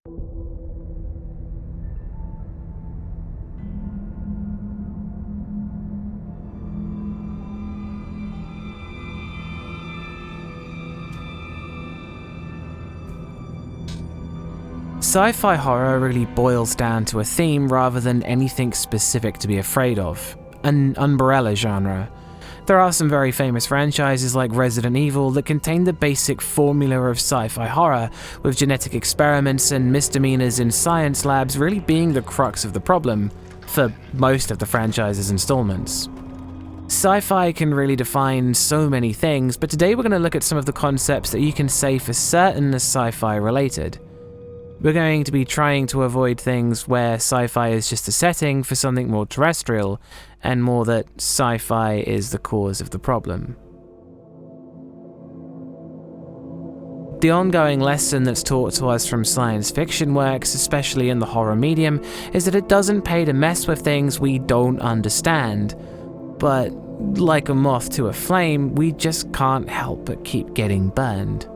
Sci-fi horror really boils down to a theme rather than anything specific to be afraid of, an umbrella genre. There are some very famous franchises like Resident Evil that contain the basic formula of sci-fi horror, with genetic experiments and misdemeanors in science labs really being the crux of the problem for most of the franchise's installments. Sci-fi can really define so many things, but today we're going to look at some of the concepts that you can say for certain are sci-fi related. We're going to be trying to avoid things where sci-fi is just a setting for something more terrestrial, and more that sci-fi is the cause of the problem. The ongoing lesson that's taught to us from science fiction works, especially in the horror medium, is that it doesn't pay to mess with things we don't understand. But like a moth to a flame, we just can't help but keep getting burned.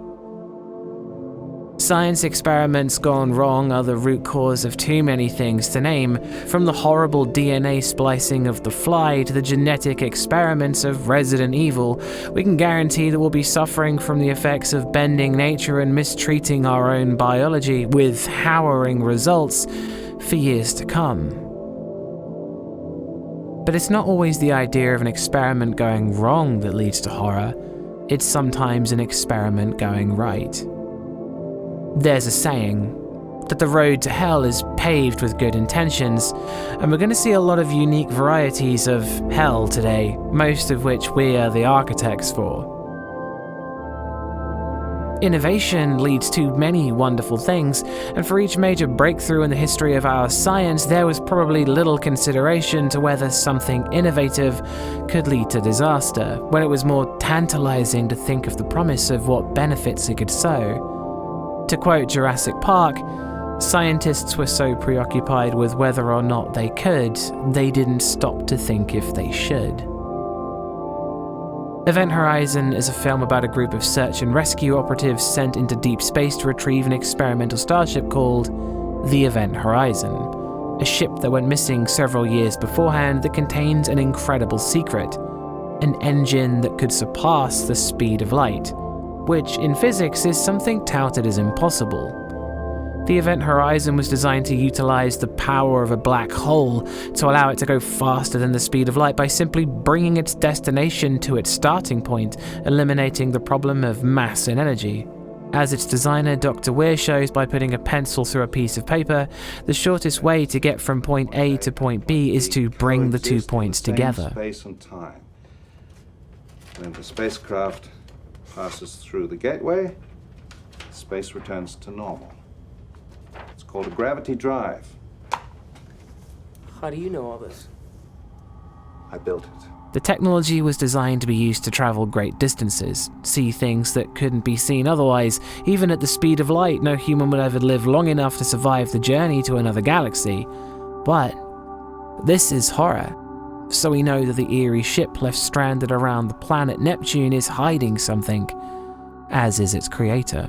Science experiments gone wrong are the root cause of too many things to name, from the horrible DNA splicing of the Fly to the genetic experiments of Resident Evil. We can guarantee that we'll be suffering from the effects of bending nature and mistreating our own biology, with harrowing results for years to come. But it's not always the idea of an experiment going wrong that leads to horror. It's sometimes an experiment going right. There's a saying that the road to hell is paved with good intentions, and we're going to see a lot of unique varieties of hell today, most of which we are the architects for. Innovation leads to many wonderful things, and for each major breakthrough in the history of our science, there was probably little consideration to whether something innovative could lead to disaster, when it was more tantalizing to think of the promise of what benefits it could sow. To quote Jurrasic Park, scientists were so preoccupied with whether or not they could, they didn't stop to think if they should. Event Horizon is a film about a group of search and rescue operatives sent into deep space to retrieve an experimental starship called the Event Horizon, a ship that went missing several years beforehand that contains an incredible secret, an engine that could surpass the speed of light, which in physics is something touted as impossible. The Event Horizon was designed to utilize the power of a black hole to allow it to go faster than the speed of light by simply bringing its destination to its starting point, eliminating the problem of mass and energy. As its designer Dr. Weir shows by putting a pencil through a piece of paper, the shortest way to get from point A to point B is to bring the 2 points together. Space and time. When the spacecraft passes through the gateway, space returns to normal. It's called a gravity drive. How do you know all this? I built it. The technology was designed to be used to travel great distances, see things that couldn't be seen otherwise. Even at the speed of light, no human would ever live long enough to survive the journey to another galaxy. But this is horror. So we know that the eerie ship left stranded around the planet Neptune is hiding something, as is its creator.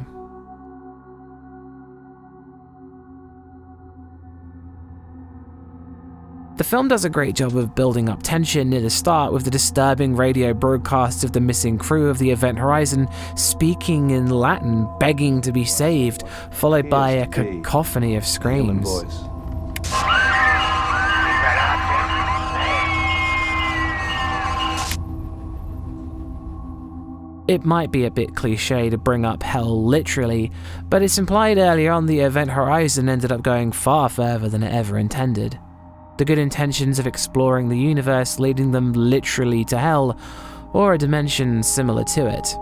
The film does a great job of building up tension near the start, with the disturbing radio broadcasts of the missing crew of the Event Horizon speaking in Latin, begging to be saved, followed by a cacophony of screams. It might be a bit cliche to bring up hell literally, but it's implied earlier on the Event Horizon ended up going far further than it ever intended. The good intentions of exploring the universe leading them literally to hell, or a dimension similar to it.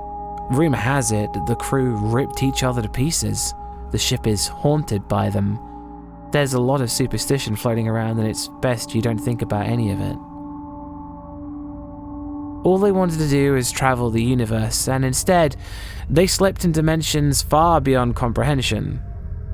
Rumor has it that the crew ripped each other to pieces. The ship is haunted by them. There's a lot of superstition floating around, and it's best you don't think about any of it. All they wanted to do is travel the universe, and instead, they slipped in dimensions far beyond comprehension.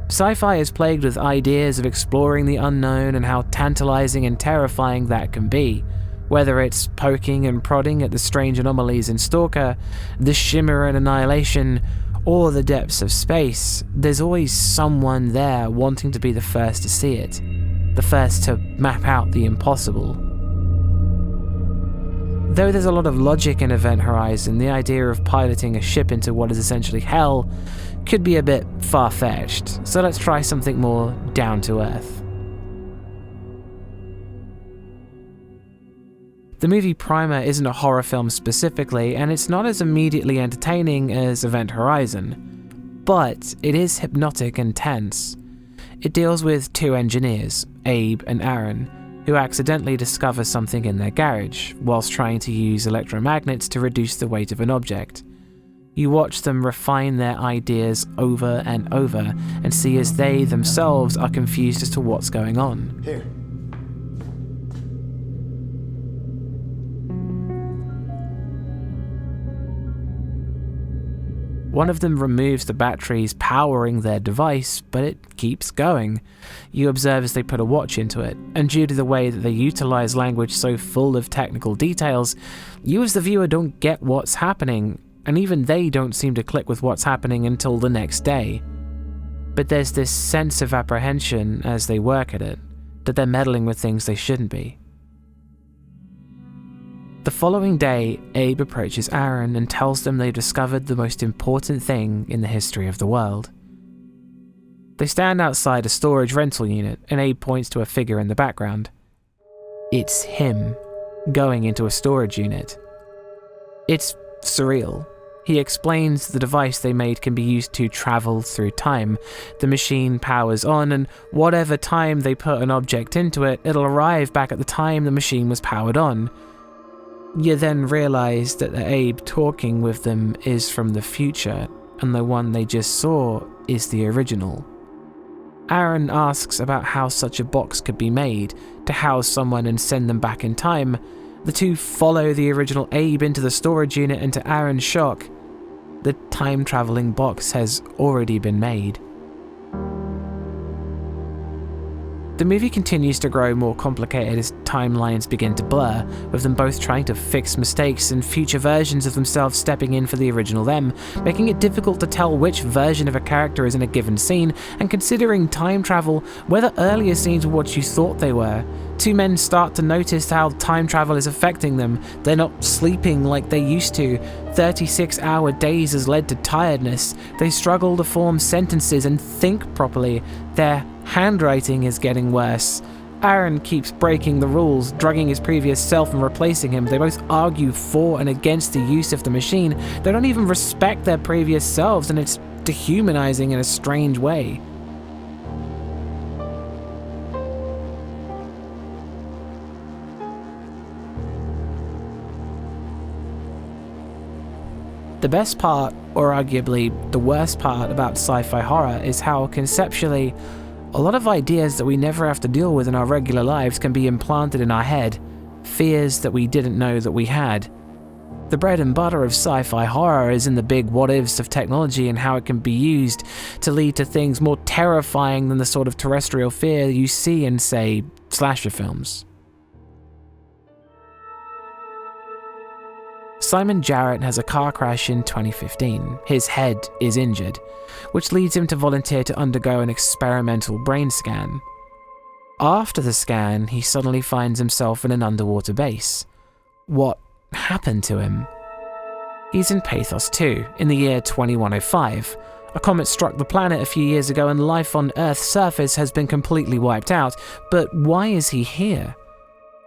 Sci-fi is plagued with ideas of exploring the unknown and how tantalizing and terrifying that can be. Whether it's poking and prodding at the strange anomalies in STALKER, the shimmer in Annihilation, or the depths of space, there's always someone there wanting to be the first to see it, the first to map out the impossible. Though there's a lot of logic in Event Horizon, the idea of piloting a ship into what is essentially hell could be a bit far-fetched, so let's try something more down to earth. The movie Primer isn't a horror film specifically, and it's not as immediately entertaining as Event Horizon, but it is hypnotic and tense. It deals with two engineers, Abe and Aaron, who accidentally discover something in their garage, whilst trying to use electromagnets to reduce the weight of an object. You watch them refine their ideas over and over, and see as they themselves are confused as to what's going on. Here. One of them removes the batteries powering their device, but it keeps going. You observe as they put a watch into it, and due to the way that they utilize language so full of technical details, you as the viewer don't get what's happening, and even they don't seem to click with what's happening until the next day. But there's this sense of apprehension as they work at it, that they're meddling with things they shouldn't be. The following day, Abe approaches Aaron and tells them they've discovered the most important thing in the history of the world. They stand outside a storage rental unit, and Abe points to a figure in the background. It's him, going into a storage unit. It's surreal. He explains the device they made can be used to travel through time. The machine powers on, and whatever time they put an object into it, it'll arrive back at the time the machine was powered on. You then realize that the Abe talking with them is from the future, and the one they just saw is the original. Aaron asks about how such a box could be made to house someone and send them back in time. The two follow the original Abe into the storage unit, and to Aaron's shock, the time-traveling box has already been made. The movie continues to grow more complicated as timelines begin to blur, with them both trying to fix mistakes and future versions of themselves stepping in for the original them, making it difficult to tell which version of a character is in a given scene, and considering time travel, whether earlier scenes were what you thought they were. Two men start to notice how time travel is affecting them. They're not sleeping like they used to. 36-hour days has led to tiredness. They struggle to form sentences and think properly. Their handwriting is getting worse. Aaron keeps breaking the rules, drugging his previous self and replacing him. They both argue for and against the use of the machine. They don't even respect their previous selves, and it's dehumanizing in a strange way. The best part, or arguably the worst part about sci-fi horror, is how conceptually a lot of ideas that we never have to deal with in our regular lives can be implanted in our head, fears that we didn't know that we had. The bread and butter of sci-fi horror is in the big what-ifs of technology and how it can be used to lead to things more terrifying than the sort of terrestrial fear you see in, say, slasher films. Simon Jarrett has a car crash in 2015. His head is injured, which leads him to volunteer to undergo an experimental brain scan. After the scan, he suddenly finds himself in an underwater base. What happened to him? He's in Pathos 2, in the year 2105. A comet struck the planet a few years ago and life on Earth's surface has been completely wiped out, but why is he here?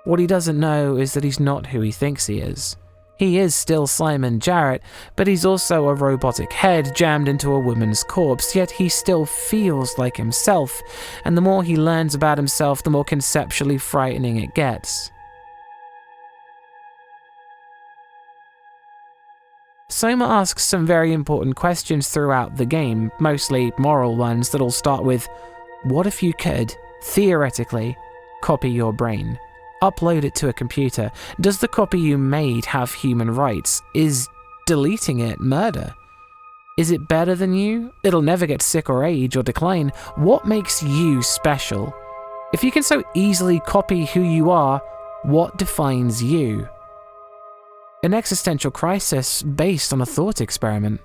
What he doesn't know is that he's not who he thinks he is. He is still Simon Jarrett, but he's also a robotic head jammed into a woman's corpse, yet he still feels like himself, and the more he learns about himself, the more conceptually frightening it gets. SOMA asks some very important questions throughout the game, mostly moral ones that all start with, what if you could, theoretically, copy your brain? Upload it to a computer. Does the copy you made have human rights? Is deleting it murder? Is it better than you? It'll never get sick or age or decline. What makes you special? If you can so easily copy who you are, what defines you? An existential crisis based on a thought experiment.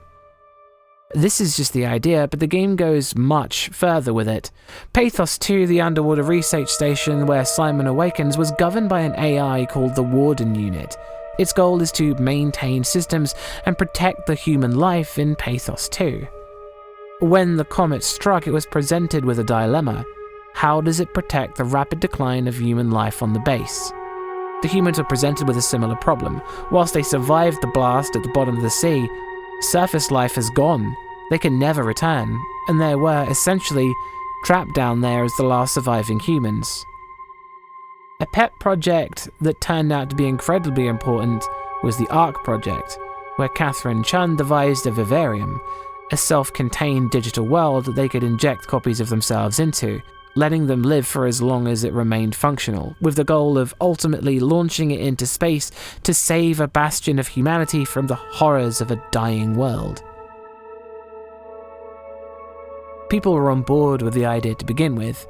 This is just the idea, but the game goes much further with it. Pathos 2, the underwater research station where Simon awakens, was governed by an AI called the Warden Unit. Its goal is to maintain systems and protect the human life in Pathos 2. When the comet struck, it was presented with a dilemma. How does it protect the rapid decline of human life on the base? The humans were presented with a similar problem. Whilst they survived the blast at the bottom of the sea, surface life has gone. They can never return, and they were essentially trapped down there as the last surviving humans. A pet project that turned out to be incredibly important was the ARC project, where Catherine Chun devised a vivarium, a self-contained digital world that they could inject copies of themselves into, letting them live for as long as it remained functional, with the goal of ultimately launching it into space to save a bastion of humanity from the horrors of a dying world. People were on board with the idea to begin with,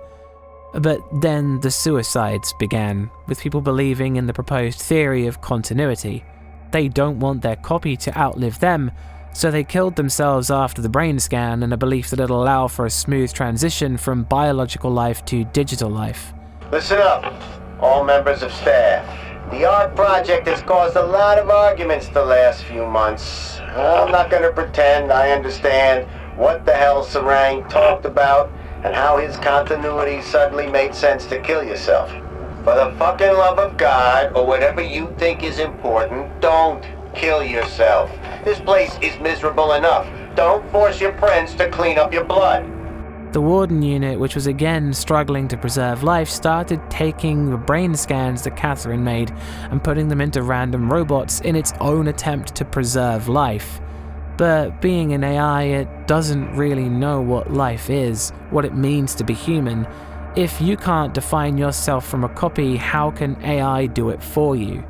but then the suicides began, with people believing in the proposed theory of continuity. They don't want their copy to outlive them, so they killed themselves after the brain scan in a belief that it'll allow for a smooth transition from biological life to digital life. Listen up, all members of staff. The ARC project has caused a lot of arguments the last few months. I'm not going to pretend I understand what the hell Sarang talked about and how his continuity suddenly made sense to kill yourself. For the fucking love of God, or whatever you think is important, don't kill yourself. This place is miserable enough. Don't force your friends to clean up your blood. The Warden Unit, which was again struggling to preserve life, started taking the brain scans that Catherine made and putting them into random robots in its own attempt to preserve life. But being an AI, it doesn't really know what life is, what it means to be human. If you can't define yourself from a copy, how can AI do it for you?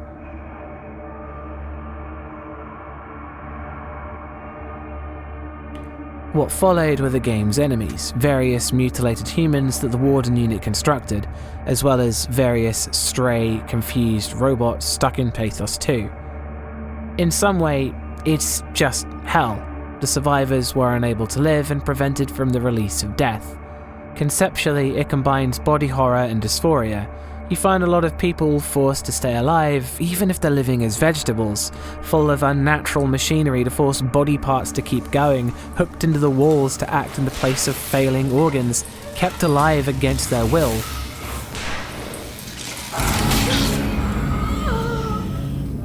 What followed were the game's enemies, various mutilated humans that the Warden Unit constructed, as well as various stray, confused robots stuck in Pathos 2. In some way, it's just hell. The survivors were unable to live and prevented from the release of death. Conceptually, it combines body horror and dysphoria. You find a lot of people forced to stay alive, even if they're living as vegetables, full of unnatural machinery to force body parts to keep going, hooked into the walls to act in the place of failing organs, kept alive against their will.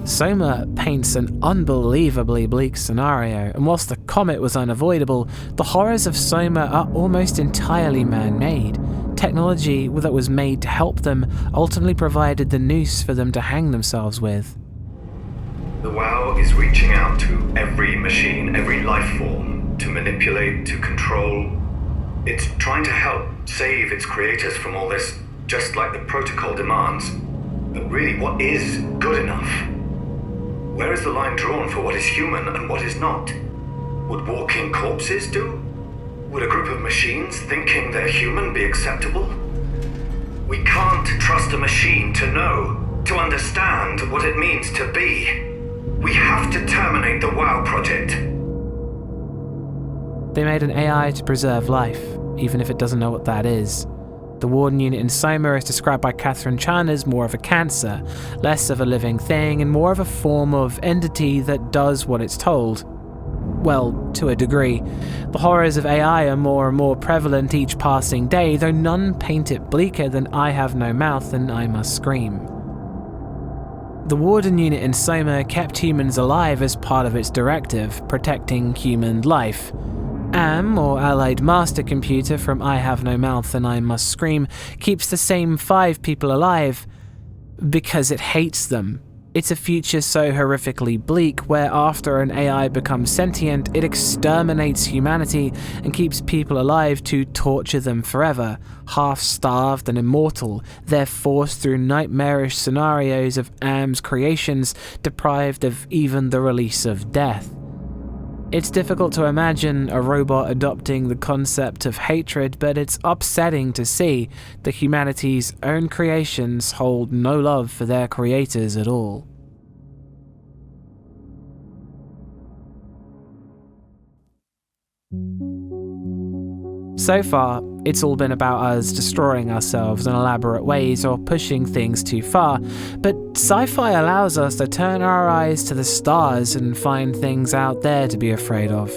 SOMA paints an unbelievably bleak scenario, and whilst the comet was unavoidable, the horrors of SOMA are almost entirely man-made. Technology that was made to help them ultimately provided the noose for them to hang themselves with. The WoW is reaching out to every machine, every life form, to manipulate, to control. It's trying to help save its creators from all this, just like the protocol demands. But really, what is good enough? Where is the line drawn for what is human and what is not? Would walking corpses do? Would a group of machines thinking they're human be acceptable? We can't trust a machine to know, to understand what it means to be. We have to terminate the WoW project. They made an AI to preserve life, even if it doesn't know what that is. The Warden Unit in SOMA is described by Catherine Chan as more of a cancer, less of a living thing, and more of a form of entity that does what it's told. Well, to a degree. The horrors of AI are more and more prevalent each passing day, though none paint it bleaker than I have no mouth and I must scream. The Warden Unit in SOMA kept humans alive as part of its directive, protecting human life. AM, or Allied Master Computer from I Have No Mouth and I Must Scream, keeps the same 5 people alive because it hates them. It's a future so horrifically bleak where after an AI becomes sentient, it exterminates humanity and keeps people alive to torture them forever. Half-starved and immortal, they're forced through nightmarish scenarios of AM's creations, deprived of even the release of death. It's difficult to imagine a robot adopting the concept of hatred, but it's upsetting to see that humanity's own creations hold no love for their creators at all. So far, it's all been about us destroying ourselves in elaborate ways or pushing things too far, but sci-fi allows us to turn our eyes to the stars and find things out there to be afraid of.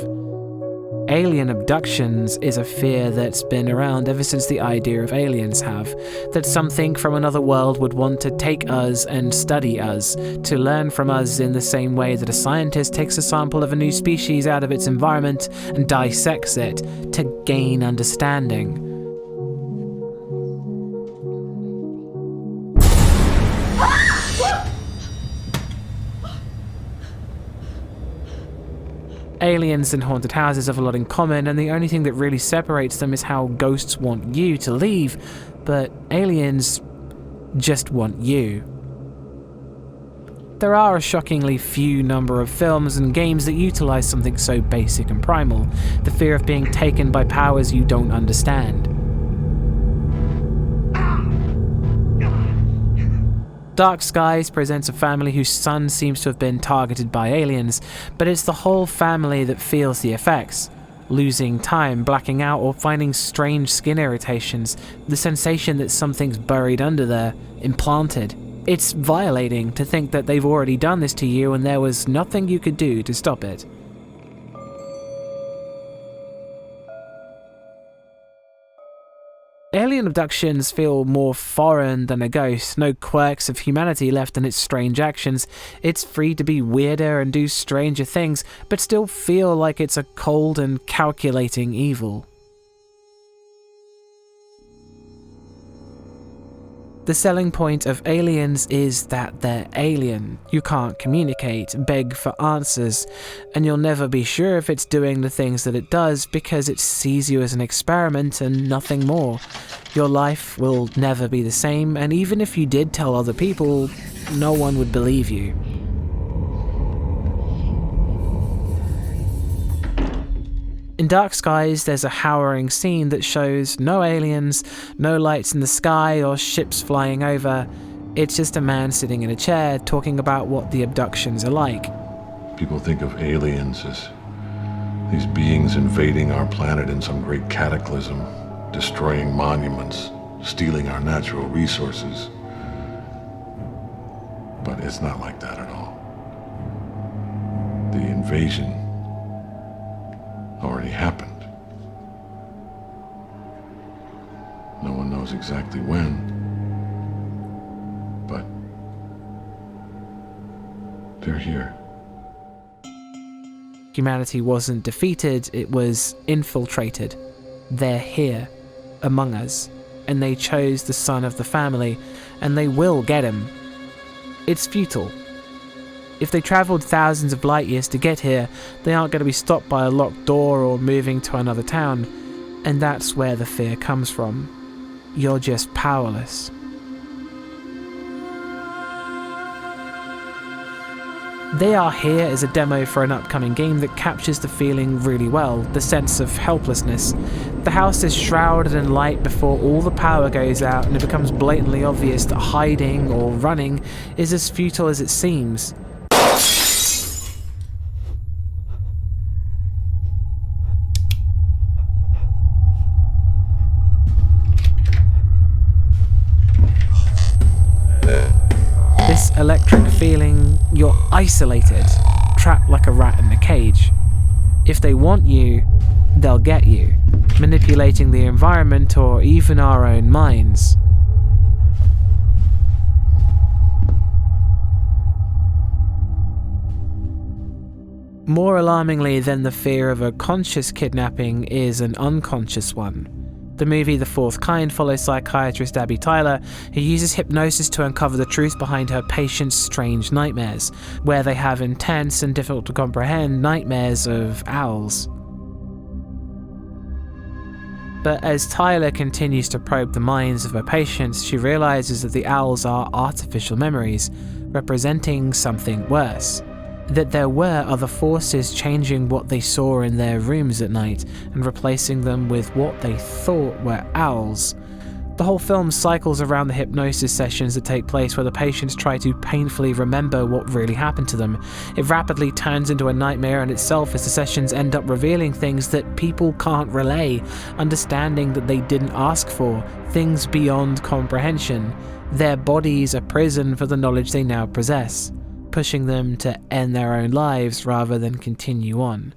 Alien abductions is a fear that's been around ever since the idea of aliens have, that something from another world would want to take us and study us, to learn from us in the same way that a scientist takes a sample of a new species out of its environment and dissects it to gain understanding. Aliens and haunted houses have a lot in common, and the only thing that really separates them is how ghosts want you to leave, but aliens just want you. There are a shockingly few number of films and games that utilize something so basic and primal, the fear of being taken by powers you don't understand. Dark Skies presents a family whose son seems to have been targeted by aliens, but it's the whole family that feels the effects. Losing time, blacking out, or finding strange skin irritations, the sensation that something's buried under there, implanted. It's violating to think that they've already done this to you and there was nothing you could do to stop it. Alien abductions feel more foreign than a ghost, no quirks of humanity left in its strange actions. It's free to be weirder and do stranger things, but still feel like it's a cold and calculating evil. The selling point of aliens is that they're alien. You can't communicate, beg for answers, and you'll never be sure if it's doing the things that it does because it sees you as an experiment and nothing more. Your life will never be the same, and even if you did tell other people, no one would believe you. In Dark Skies, there's a harrowing scene that shows no aliens, no lights in the sky or ships flying over. It's just a man sitting in a chair talking about what the abductions are like. People think of aliens as these beings invading our planet in some great cataclysm, destroying monuments, stealing our natural resources. But it's not like that at all. The invasion already happened. No one knows exactly when, but they're here. Humanity wasn't defeated, it was infiltrated. They're here, among us, and they chose the son of the family, and they will get him. It's futile. If they travelled thousands of light years to get here, they aren't going to be stopped by a locked door or moving to another town, and that's where the fear comes from. You're just powerless. They Are Here is a demo for an upcoming game that captures the feeling really well, the sense of helplessness. The house is shrouded in light before all the power goes out, and it becomes blatantly obvious that hiding or running is as futile as it seems. This electric feeling, you're isolated, trapped like a rat in a cage. If they want you, they'll get you, manipulating the environment or even our own minds. More alarmingly than the fear of a conscious kidnapping is an unconscious one. The movie The Fourth Kind follows psychiatrist Abby Tyler, who uses hypnosis to uncover the truth behind her patients' strange nightmares, where they have intense and difficult to comprehend nightmares of owls. But as Tyler continues to probe the minds of her patients, she realizes that the owls are artificial memories, representing something worse. That there were other forces changing what they saw in their rooms at night and replacing them with what they thought were owls. The whole film cycles around the hypnosis sessions that take place where the patients try to painfully remember what really happened to them. It rapidly turns into a nightmare in itself as the sessions end up revealing things that people can't relay, understanding that they didn't ask for, things beyond comprehension. Their bodies a prison for the knowledge they now possess, pushing them to end their own lives rather than continue on.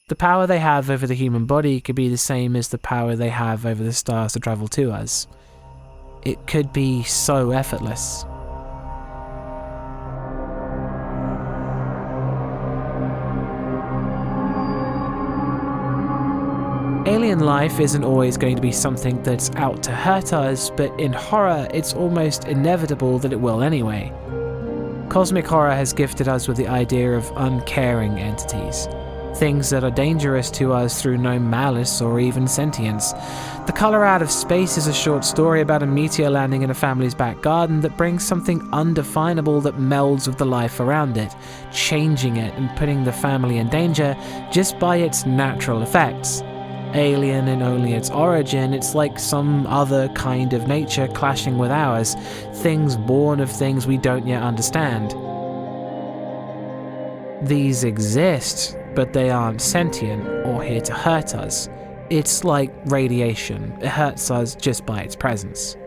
The power they have over the human body could be the same as the power they have over the stars to travel to us. It could be so effortless. Alien life isn't always going to be something that's out to hurt us, but in horror, it's almost inevitable that it will anyway. Cosmic horror has gifted us with the idea of uncaring entities. Things that are dangerous to us through no malice or even sentience. The Color Out of Space is a short story about a meteor landing in a family's back garden that brings something undefinable that melds with the life around it, changing it and putting the family in danger just by its natural effects. Alien in only its origin, it's like some other kind of nature clashing with ours, things born of things we don't yet understand. These exist, but they aren't sentient or here to hurt us. It's like radiation. It hurts us just by its presence.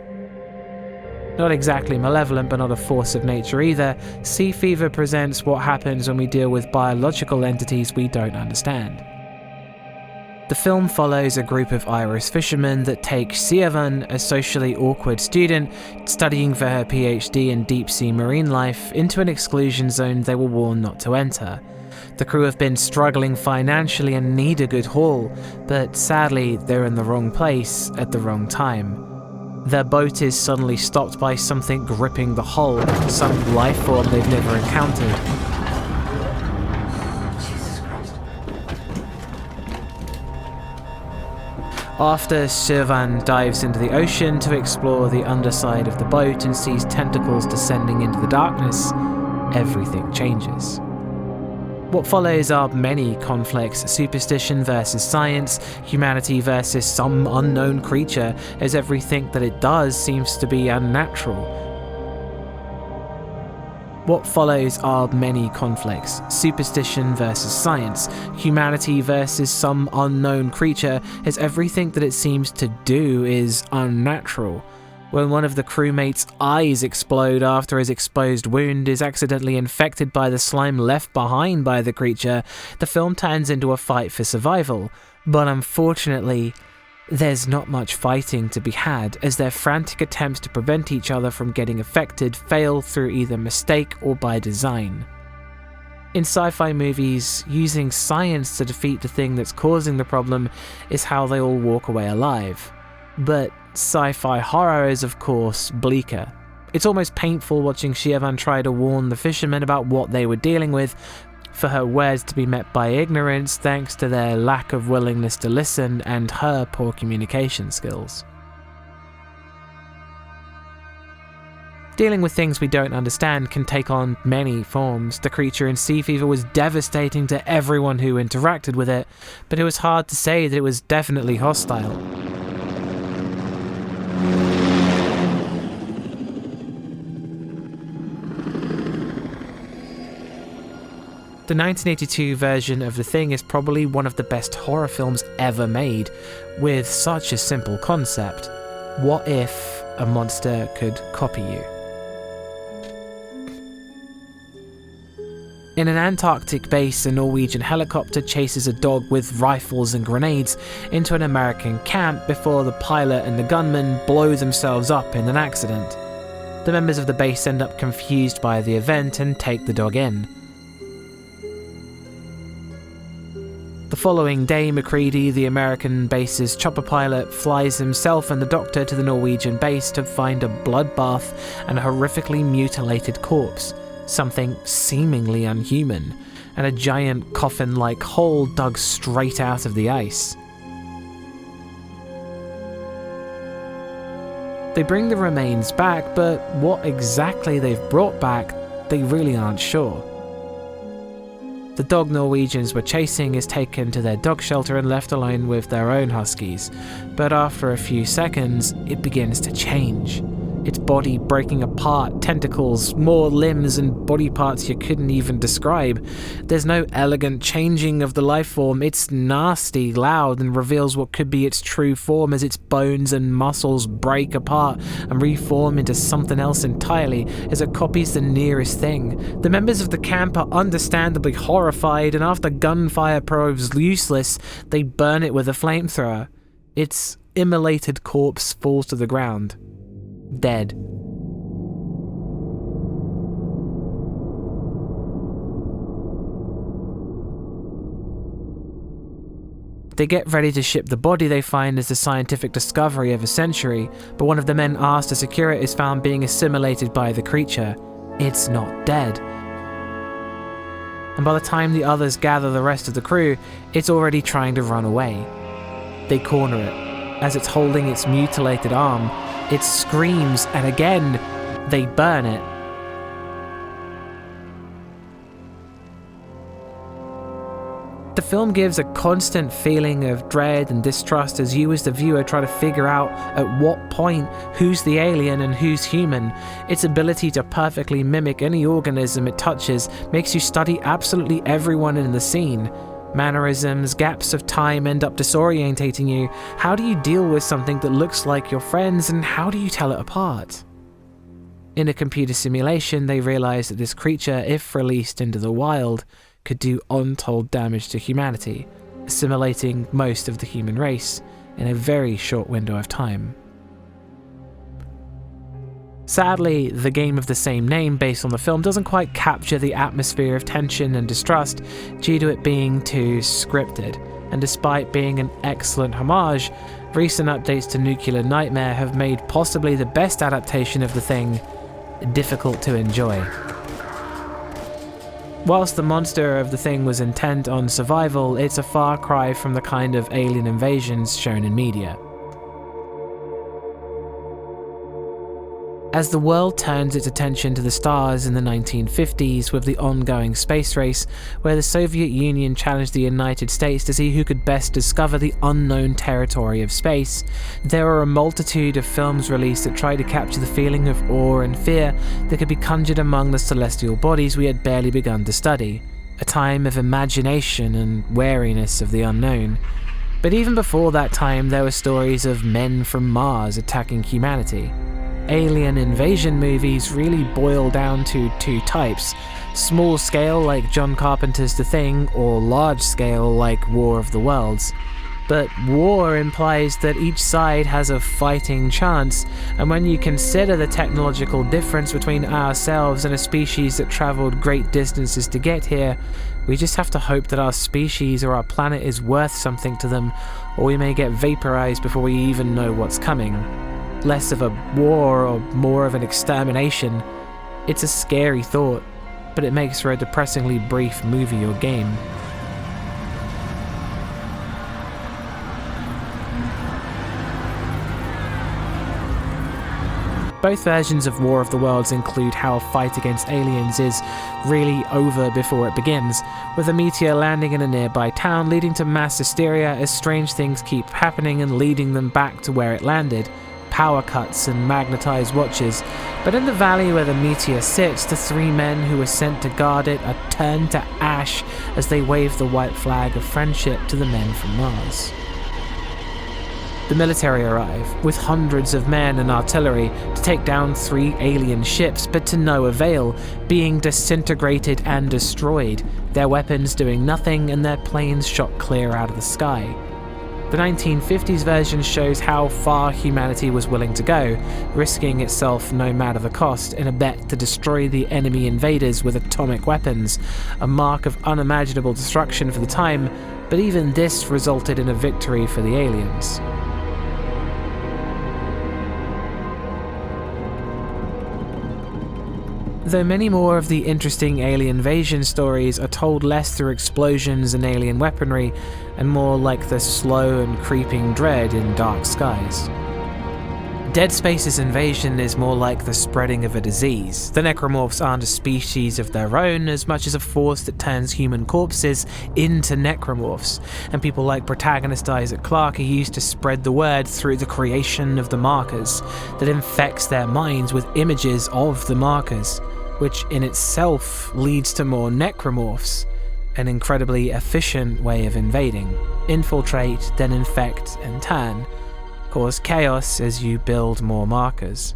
Not exactly malevolent, but not a force of nature either, Sea Fever presents what happens when we deal with biological entities we don't understand. The film follows a group of Irish fishermen that take Siobhan, a socially awkward student studying for her PhD in deep-sea marine life, into an exclusion zone they were warned not to enter. The crew have been struggling financially and need a good haul, but sadly they're in the wrong place at the wrong time. Their boat is suddenly stopped by something gripping the hull, some life form they've never encountered. After Siobhan dives into the ocean to explore the underside of the boat and sees tentacles descending into the darkness, everything changes. What follows are many conflicts: superstition versus science, humanity versus some unknown creature, as everything that it does seems to be unnatural. What follows are many conflicts: superstition versus science, humanity versus some unknown creature, as everything that it seems to do is unnatural. When one of the crewmates' eyes explode after his exposed wound is accidentally infected by the slime left behind by the creature, the film turns into a fight for survival. But unfortunately, there's not much fighting to be had, as their frantic attempts to prevent each other from getting affected fail through either mistake or by design. In sci-fi movies, using science to defeat the thing that's causing the problem is how they all walk away alive. But sci-fi horror is, of course, bleaker. It's almost painful watching Siobhan try to warn the fishermen about what they were dealing with, for her words to be met by ignorance thanks to their lack of willingness to listen and her poor communication skills. Dealing with things we don't understand can take on many forms. The creature in Sea Fever was devastating to everyone who interacted with it, but it was hard to say that it was definitely hostile. The 1982 version of The Thing is probably one of the best horror films ever made, with such a simple concept. What if a monster could copy you? In an Antarctic base, a Norwegian helicopter chases a dog with rifles and grenades into an American camp before the pilot and the gunman blow themselves up in an accident. The members of the base end up confused by the event and take the dog in. The following day, McCready, the American base's chopper pilot, flies himself and the doctor to the Norwegian base to find a bloodbath and a horrifically mutilated corpse, something seemingly unhuman, and a giant coffin-like hole dug straight out of the ice. They bring the remains back, but what exactly they've brought back, they really aren't sure. The dog Norwegians were chasing is taken to their dog shelter and left alone with their own huskies, but after a few seconds, it begins to change. Its body breaking apart, tentacles, more limbs and body parts you couldn't even describe. There's no elegant changing of the life form, it's nasty, loud, and reveals what could be its true form as its bones and muscles break apart and reform into something else entirely as it copies the nearest thing. The members of the camp are understandably horrified, and after gunfire proves useless, they burn it with a flamethrower. Its immolated corpse falls to the ground. Dead. They get ready to ship the body they find as the scientific discovery of a century, but one of the men asked to secure it is found being assimilated by the creature. It's not dead. And by the time the others gather the rest of the crew, it's already trying to run away. They corner it. As it's holding its mutilated arm, it screams, and again, they burn it. The film gives a constant feeling of dread and distrust as you as the viewer try to figure out at what point who's the alien and who's human. Its ability to perfectly mimic any organism it touches makes you study absolutely everyone in the scene. Mannerisms, gaps of time end up disorientating you. How do you deal with something that looks like your friends, and how do you tell it apart? In a computer simulation, they realize that this creature, if released into the wild, could do untold damage to humanity, assimilating most of the human race in a very short window of time. Sadly, the game of the same name based on the film doesn't quite capture the atmosphere of tension and distrust due to it being too scripted, and despite being an excellent homage, recent updates to Nuclear Nightmare have made possibly the best adaptation of the thing difficult to enjoy. Whilst the monster of the thing was intent on survival, it's a far cry from the kind of alien invasions shown in media. As the world turns its attention to the stars in the 1950s with the ongoing space race, where the Soviet Union challenged the United States to see who could best discover the unknown territory of space, there are a multitude of films released that try to capture the feeling of awe and fear that could be conjured among the celestial bodies we had barely begun to study, a time of imagination and wariness of the unknown. But even before that time, there were stories of men from Mars attacking humanity. Alien invasion movies really boil down to two types: small scale like John Carpenter's The Thing, or large scale like War of the Worlds. But war implies that each side has a fighting chance, and when you consider the technological difference between ourselves and a species that traveled great distances to get here, we just have to hope that our species or our planet is worth something to them, or we may get vaporized before we even know what's coming. Less of a war or more of an extermination. It's a scary thought, but it makes for a depressingly brief movie or game. Both versions of War of the Worlds include how a fight against aliens is really over before it begins, with a meteor landing in a nearby town leading to mass hysteria as strange things keep happening and leading them back to where it landed. Power cuts and magnetized watches, but in the valley where the meteor sits, the three men who were sent to guard it are turned to ash as they wave the white flag of friendship to the men from Mars. The military arrive, with hundreds of men and artillery, to take down 3 alien ships, but to no avail, being disintegrated and destroyed, their weapons doing nothing and their planes shot clear out of the sky. The 1950s version shows how far humanity was willing to go, risking itself no matter the cost in a bet to destroy the enemy invaders with atomic weapons, a mark of unimaginable destruction for the time, but even this resulted in a victory for the aliens. Though many more of the interesting alien invasion stories are told less through explosions and alien weaponry, and more like the slow and creeping dread in Dark Skies. Dead Space's invasion is more like the spreading of a disease. The necromorphs aren't a species of their own as much as a force that turns human corpses into necromorphs, and people like protagonist Isaac Clarke are used to spread the word through the creation of the markers that infects their minds with images of the markers, which in itself leads to more necromorphs, an incredibly efficient way of invading. Infiltrate, then infect and turn. Cause chaos as you build more markers.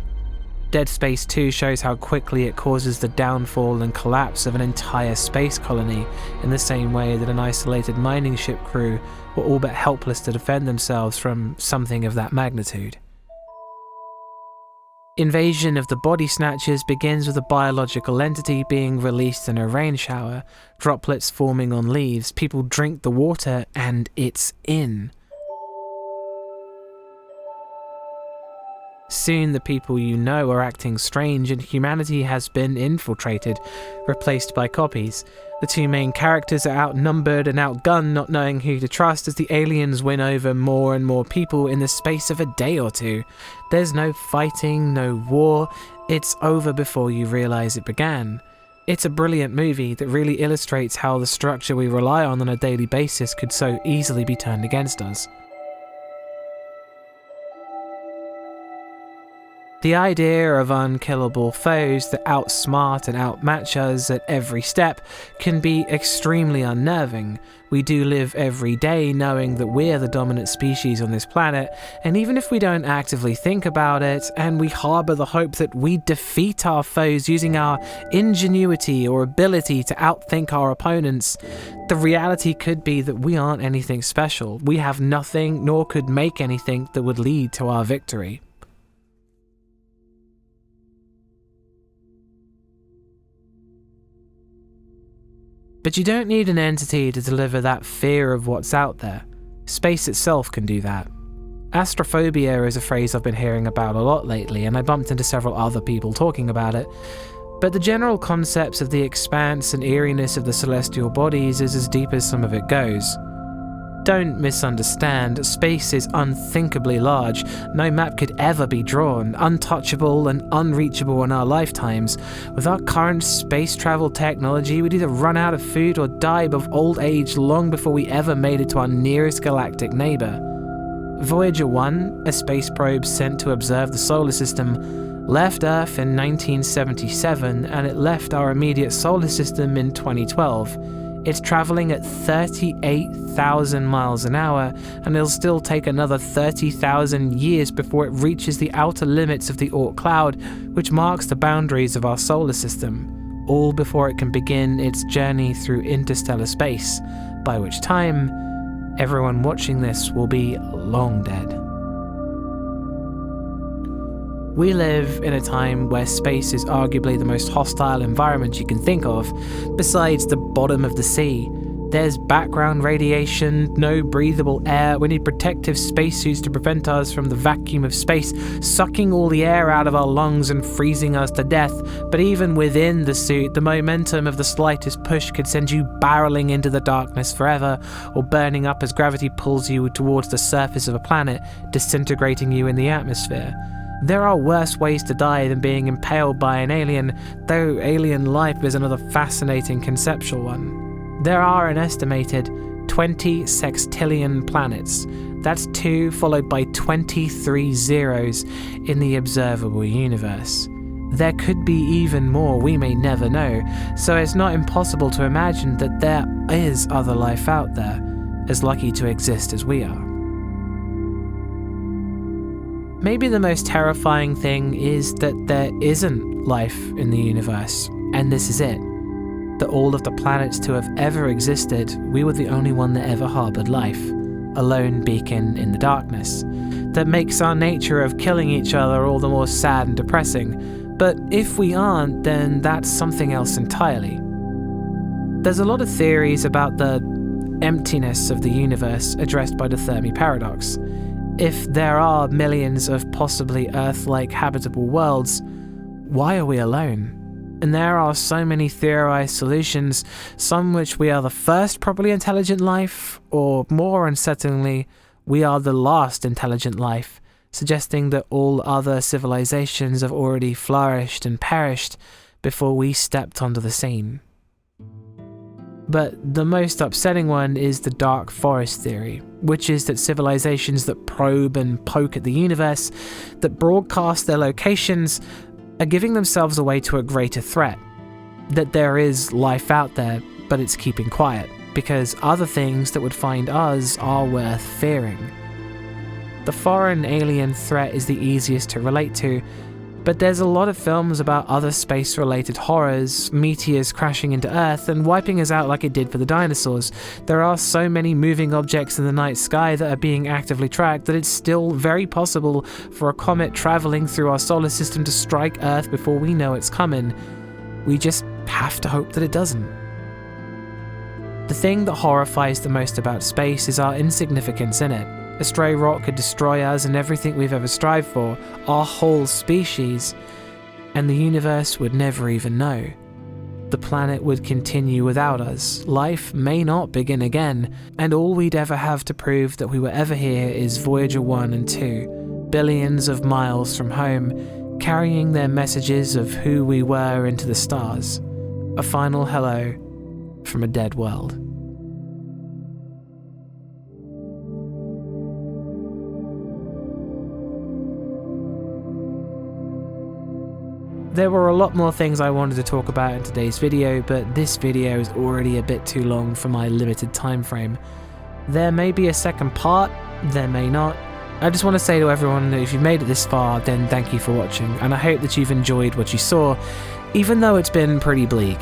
Dead Space 2 shows how quickly it causes the downfall and collapse of an entire space colony in the same way that an isolated mining ship crew were all but helpless to defend themselves from something of that magnitude. Invasion of the Body Snatchers begins with a biological entity being released in a rain shower, droplets forming on leaves, people drink the water and it's in. Soon the people you know are acting strange and humanity has been infiltrated, replaced by copies. The two main characters are outnumbered and outgunned, not knowing who to trust as the aliens win over more and more people in the space of a day or two. There's no fighting, no war, it's over before you realize it began. It's a brilliant movie that really illustrates how the structure we rely on a daily basis could so easily be turned against us. The idea of unkillable foes that outsmart and outmatch us at every step can be extremely unnerving. We do live every day knowing that we're the dominant species on this planet, and even if we don't actively think about it, and we harbour the hope that we defeat our foes using our ingenuity or ability to outthink our opponents, the reality could be that we aren't anything special. We have nothing, nor could make anything that would lead to our victory. But you don't need an entity to deliver that fear of what's out there. Space itself can do that. Astrophobia is a phrase I've been hearing about a lot lately, and I bumped into several other people talking about it. But the general concepts of the expanse and eeriness of the celestial bodies is as deep as some of it goes. Don't misunderstand, space is unthinkably large. No map could ever be drawn, untouchable and unreachable in our lifetimes. With our current space travel technology, we'd either run out of food or die of old age long before we ever made it to our nearest galactic neighbor. Voyager 1, a space probe sent to observe the solar system, left Earth in 1977 and it left our immediate solar system in 2012. It's travelling at 38,000 miles an hour, and it'll still take another 30,000 years before it reaches the outer limits of the Oort cloud, which marks the boundaries of our solar system, all before it can begin its journey through interstellar space, by which time, everyone watching this will be long dead. We live in a time where space is arguably the most hostile environment you can think of, besides the bottom of the sea. There's background radiation, no breathable air, we need protective spacesuits to prevent us from the vacuum of space, sucking all the air out of our lungs and freezing us to death. But even within the suit, the momentum of the slightest push could send you barreling into the darkness forever, or burning up as gravity pulls you towards the surface of a planet, disintegrating you in the atmosphere. There are worse ways to die than being impaled by an alien, though alien life is another fascinating conceptual one. There are an estimated 20 sextillion planets. That's 2 followed by 23 zeros in the observable universe. There could be even more, we may never know, so it's not impossible to imagine that there is other life out there, as lucky to exist as we are. Maybe the most terrifying thing is that there isn't life in the universe, and this is it. That all of the planets to have ever existed, we were the only one that ever harbored life, a lone beacon in the darkness. That makes our nature of killing each other all the more sad and depressing, but if we aren't, then that's something else entirely. There's a lot of theories about the emptiness of the universe addressed by the Fermi paradox. If there are millions of possibly Earth-like habitable worlds, why are we alone? And there are so many theorized solutions, some which we are the first properly intelligent life, or more unsettlingly, we are the last intelligent life, suggesting that all other civilizations have already flourished and perished before we stepped onto the scene. But the most upsetting one is the dark forest theory, which is that civilizations that probe and poke at the universe, that broadcast their locations, are giving themselves away to a greater threat. That there is life out there, but it's keeping quiet, because other things that would find us are worth fearing. The foreign alien threat is the easiest to relate to, but there's a lot of films about other space-related horrors, meteors crashing into Earth and wiping us out like it did for the dinosaurs. There are so many moving objects in the night sky that are being actively tracked that it's still very possible for a comet traveling through our solar system to strike Earth before we know it's coming. We just have to hope that it doesn't. The thing that horrifies the most about space is our insignificance in it. A stray rock could destroy us and everything we've ever strived for, our whole species, and the universe would never even know. The planet would continue without us, life may not begin again, and all we'd ever have to prove that we were ever here is Voyager 1 and 2, billions of miles from home, carrying their messages of who we were into the stars. A final hello from a dead world. There were a lot more things I wanted to talk about in today's video, but this video is already a bit too long for my limited time frame. There may be a second part, there may not. I just want to say to everyone that if you've made it this far, then thank you for watching, and I hope that you've enjoyed what you saw, even though it's been pretty bleak.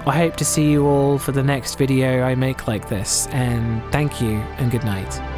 I hope to see you all for the next video I make like this, and thank you and good night.